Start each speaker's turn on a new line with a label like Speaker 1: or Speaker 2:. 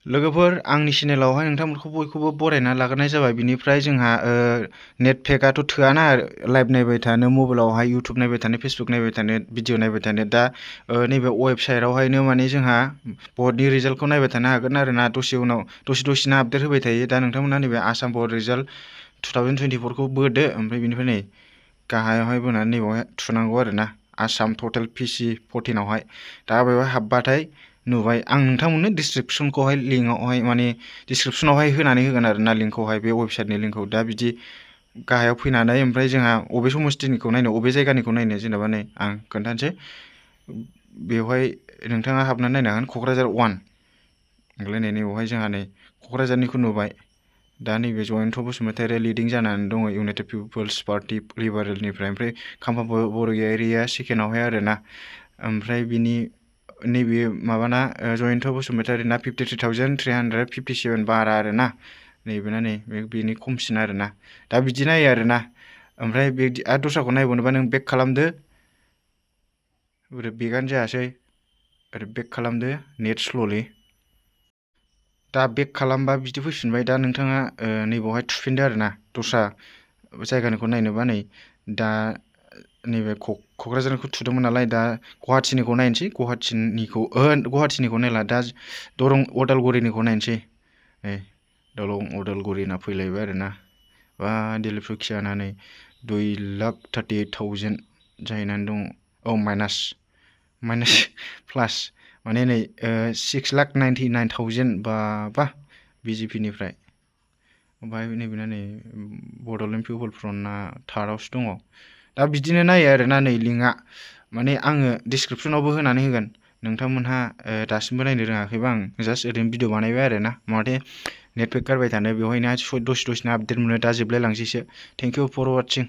Speaker 1: लोगोफोर आंनि चेनेलावहाय नोंथांमोनखौ बयखौबो बरायना लाग्रोनाय जाबाय। बिनिफ्राय जोंहा नेट पेकआथ' थोआना लाइभ नायबाय थानो, मबाइलावहाय इउटुब नायबाय थानो, फेसबुक नायबाय थानो, भिडिअ नायबाय थानो। दा नैबे वेबसाइटआवहायनो माने जोंहा बर्डनि रिजाल्टखौ नायबाय थानो हागोन आरो ना। दसेनो आपडेट होबाय थायो। दा नोंथांमोना नैबे आसाम बर्ड रिजाल्ट 2024खौ बोदो, ओमफ्राय बिनिफ्राय नै गाहायावहाय बोनानै नैबावहाय थुनांगौ आरो ना, आसाम टटेल पिसि 14आवहाय। दा बेवहाय हाबबाथाय नुबाय। आं नोंथांमोननो डिसक्रिपसनखौहाय लिंकआवहाय माने डिसक्रिपसनावहाय होनानै होगोन आरो ना, लिंकखौहाय, बे वेबसाइटनि लिंकखौ। दा बिदि गाहायाव फैनानै ओमफ्राय जोंहा अबे समस्थिनिखौ नायनो, अबे जायगानिखौ नायनो, जेनेबा नै आं खोन्थानोसै। बेवहाय नोंथाङा हाबनानै नायनो हागोन क'क्राझार 1 ओमफ्राय नै नैबावहाय जोंहा नै क'क्राझारनिखौ नुबाय। दा नैबे जयन्त बसुमतारी लिडिं जानानै दङ इउनाइटेड पिपल्स पार्टि लिबारेलनिफ्राय। ओमफ्राय खाम्फा बरग'यारिया सेकेन्डआवहाय आरो ना। ओमफ्राय बिनि नैबे माबाना जयन्त बसुमतारीना 53,357 बारा आरो ना। नैबेना नै बेनि खमसिन आरो ना। दा बिदि नायो आरो ना। ओमफ्राय बे आरो दस्राखौ नायबावनोबा नों बेक खालामदो। ओरै बेकआनो जायासै, ओरै बेक खालामदो नेट स्ल'लि। दा बेक खालामबा बिदि फैफिनबाय। दा नोंथाङा नैबावहाय थुफिनदो आरो ना, दस्रा जायगानिखौ नायनोबा। नै दा नैबे क'क्राझारनिखौ थुदोंमोन नालाय, दा गुवाहाटिनिखौ नायनोसै। गुवाहाटिनिखौ नायला, दा दरं अदालगुरिनिखौ नायनोसै। नै दरं अदालगुरिना फैलायबाय आरो ना। बा दिलिप सखियाना नै 2,38,000 जाहैनानै दङ। औ माइनास प्लास माने नै 6,99,000 बा बिजेपिनिफ्राय। ओमफ्राय नैबेना नै बड'लेण्ड पिपल फ्रन्टना थार्डआवसो दङ। दा बिदिनो नायो आरो ना। नै लिंकआ माने आङो डिसक्रिपसनावबो होनानै होगोन। नोंथांमोनहा दासिमबो नायनो रोङाखैबा आं जास्ट ओरैनो भिडिअ बानायबाय आरो ना, माथे नेट पेक गारबाय थानो। बेवहायनो दसे दसेनो आपडेट मोनो। दा जोबलाय लांसैसो। Thank you for वाचिं।